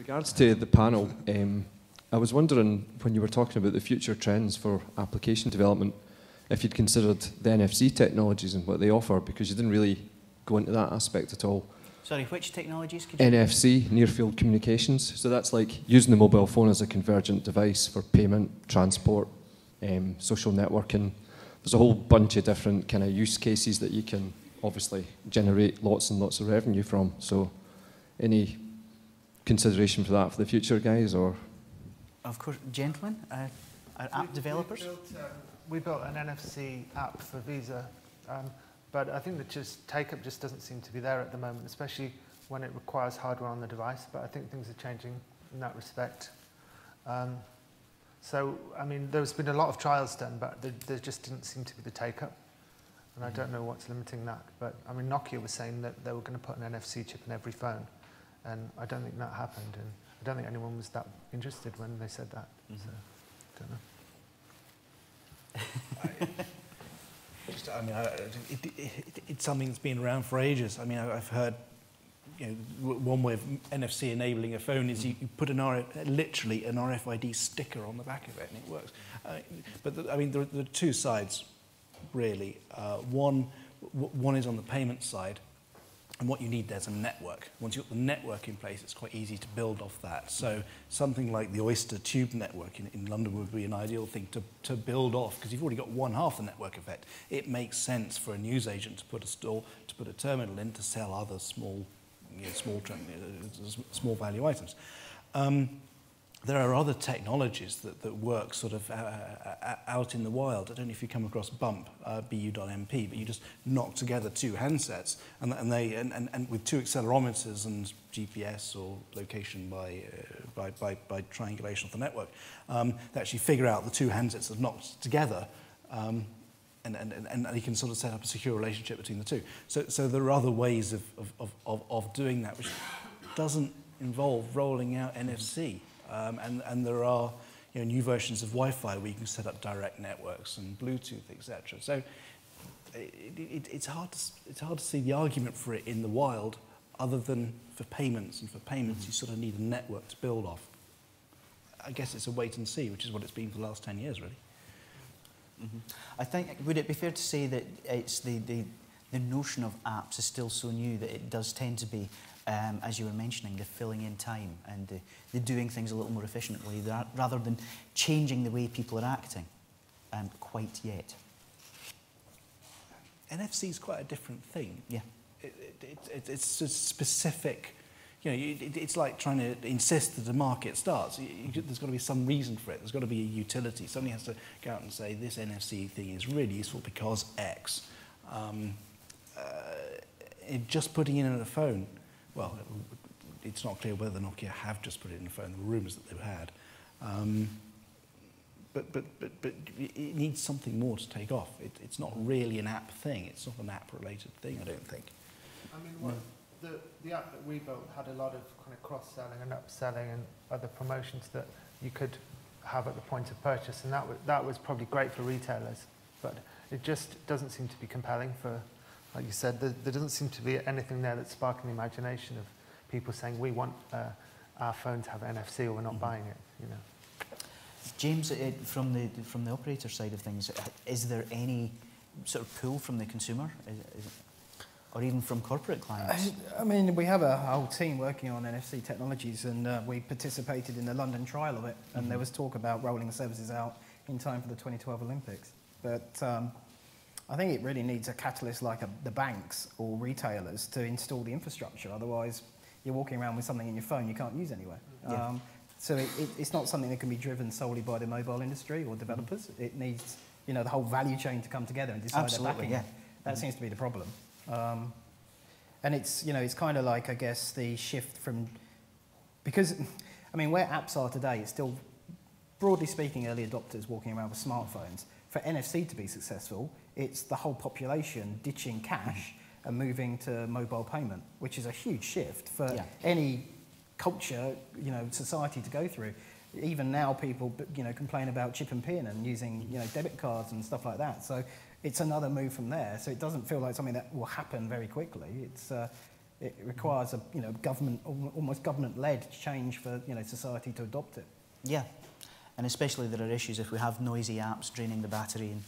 regards to the panel, I was wondering, when you were talking about the future trends for application development, if you'd considered the NFC technologies and what they offer, because you didn't really go into that aspect at all. Sorry, which technologies could you... NFC, near field communications. So that's like using the mobile phone as a convergent device for payment, transport, social networking. There's a whole bunch of different kind of use cases that you can obviously generate lots and lots of revenue from. So any consideration for that for the future, guys? Or of course, gentlemen, are app developers? We built an NFC app for Visa, but I think that just take-up just doesn't seem to be there at the moment, especially when it requires hardware on the device. But I think things are changing in that respect. So, I mean, there's been a lot of trials done, but there just didn't seem to be the take-up. And I don't know what's limiting that. But, I mean, Nokia was saying that they were going to put an NFC chip in every phone. And I don't think that happened. And I don't think anyone was that interested when they said that. So, I don't know. It's something that's been around for ages. I mean, I've heard, one way of NFC enabling a phone is you put literally an RFID sticker on the back of it, and it works. But there are two sides, really. One is on the payment side, and what you need there's a network. Once you've got the network in place, it's quite easy to build off that. So something like the Oyster Tube network in London would be an ideal thing to build off, because you've already got one half the network effect. It makes sense for a newsagent to put a terminal in to sell other small value items. There are other technologies that work sort of out in the wild. I don't know if you come across Bump, BU.MP, but you just knock together two handsets and with two accelerometers and GPS or location by triangulation of the network, they actually figure out the two handsets that are knocked together, and you can sort of set up a secure relationship between the two. So there are other ways of doing that, which doesn't involve rolling out NFC. And there are new versions of Wi-Fi where you can set up direct networks and Bluetooth, etc. So it's hard to see the argument for it in the wild, other than for payments. And for payments, you sort of need a network to build off. I guess it's a wait and see, which is what it's been for the last 10 years, really. Mm-hmm. I think, would it be fair to say that it's the notion of apps is still so new that it does tend to be, as you were mentioning, the filling in time and the doing things a little more efficiently rather than changing the way people are acting quite yet? NFC is quite a different thing. Yeah. It's a specific, it's like trying to insist that the market starts. There's got to be some reason for it. There's got to be a utility. Somebody has to go out and say, this NFC thing is really useful because X. Just putting it in a phone, well, it's not clear whether Nokia have just put it in a phone. There were rumours that they had. But it needs something more to take off. It's not really an app thing. It's not an app-related thing, I don't think. I mean, the app that we built had a lot of kind of cross-selling and upselling and other promotions that you could have at the point of purchase, and that was probably great for retailers. But it just doesn't seem to be compelling for, like you said, there doesn't seem to be anything there that's sparking the imagination of people saying, we want our phone to have NFC or we're not buying it, James, from the operator side of things, is there any sort of pull from the consumer, or even from corporate clients? I mean, we have a whole team working on NFC technologies, and we participated in the London trial of it, and there was talk about rolling the services out in time for the 2012 Olympics. But I think it really needs a catalyst like the banks or retailers to install the infrastructure. Otherwise, you're walking around with something in your phone you can't use anywhere. Yeah. So it's not something that can be driven solely by the mobile industry or developers. It needs, the whole value chain to come together and decide they're backing it. That seems to be the problem. And it's kind of like, I guess, the shift from, because, I mean, where apps are today, it's still, broadly speaking, early adopters walking around with smartphones. For NFC to be successful, it's the whole population ditching cash and moving to mobile payment, which is a huge shift for any culture, society to go through. Even now, people, complain about chip and pin and using, debit cards and stuff like that. So it's another move from there. So it doesn't feel like something that will happen very quickly. It's, it requires a government, almost government-led change for society to adopt it. Yeah, and especially there are issues if we have noisy apps draining the battery and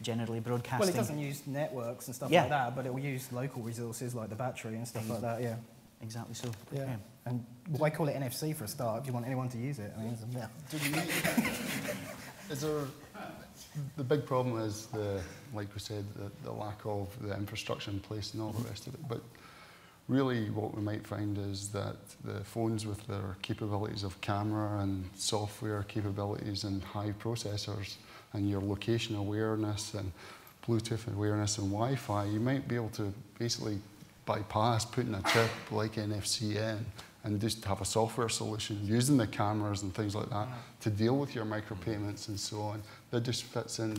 generally broadcasting. Well, it doesn't use networks and stuff Yeah. like that, but it will use local resources like the battery and stuff like that, yeah. Exactly so. Yeah. And why call it NFC for a start if you want anyone to use it? I mean, yeah. Is there, the big problem is, like we said, the lack of the infrastructure in place and all the rest of it. But really what we might find is that the phones with their capabilities of camera and software capabilities and high processors and your location awareness and Bluetooth awareness and Wi-Fi, you might be able to basically bypass putting a chip like NFC in and just have a software solution using the cameras and things like that to deal with your micropayments and so on. That just fits in.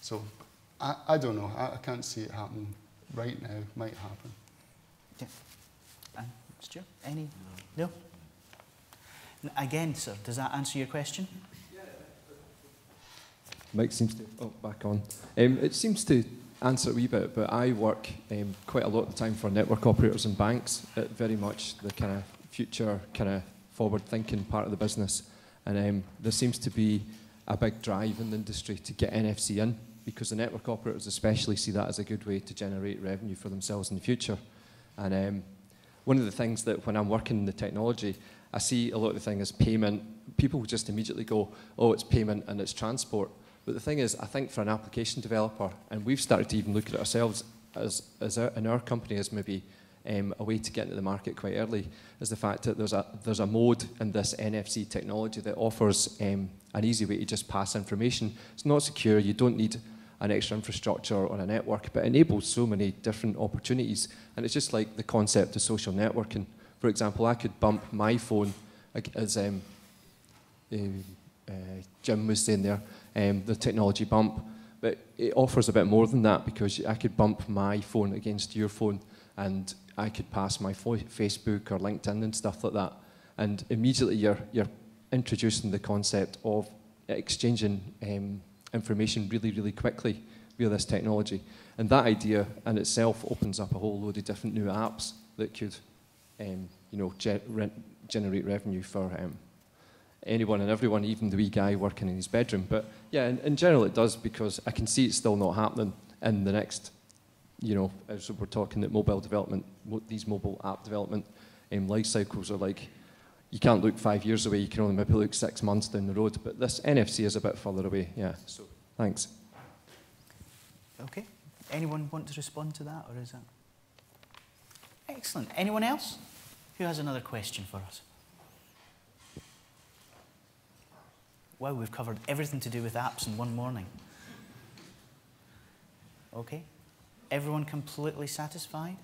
So I don't know. I can't see it happening right now. Might happen. Yeah. Stuart, any? No? Again, sir, does that answer your question? Mike seems to, back on. It seems to answer a wee bit, but I work quite a lot of the time for network operators and banks at very much the kind of future, kind of forward-thinking part of the business. And there seems to be a big drive in the industry to get NFC in, because the network operators especially see that as a good way to generate revenue for themselves in the future. And one of the things that when I'm working in the technology, I see a lot of the thing as payment. People just immediately go, oh, it's payment and it's transport. But the thing is, I think for an application developer, and we've started to even look at it ourselves in our company as maybe a way to get into the market quite early, is the fact that there's a mode in this NFC technology that offers an easy way to just pass information. It's not secure, you don't need an extra infrastructure on a network, but it enables so many different opportunities. And it's just like the concept of social networking. For example, I could bump my phone, as Jim was saying there, the technology bump, but it offers a bit more than that, because I could bump my phone against your phone and I could pass my Facebook or LinkedIn and stuff like that. And immediately you're introducing the concept of exchanging information really, really quickly via this technology. And that idea in itself opens up a whole load of different new apps that could generate revenue for anyone and everyone, even the wee guy working in his bedroom. But yeah, in general it does, because I can see it's still not happening in the next, as we're talking that mobile development, these mobile app development life cycles are like, you can't look 5 years away, you can only maybe look 6 months down the road. But this NFC is a bit further away, yeah. So, thanks. Okay. Anyone want to respond to that, or is that? Excellent. Anyone else who has another question for us? Wow, we've covered everything to do with apps in one morning. Okay. Everyone completely satisfied?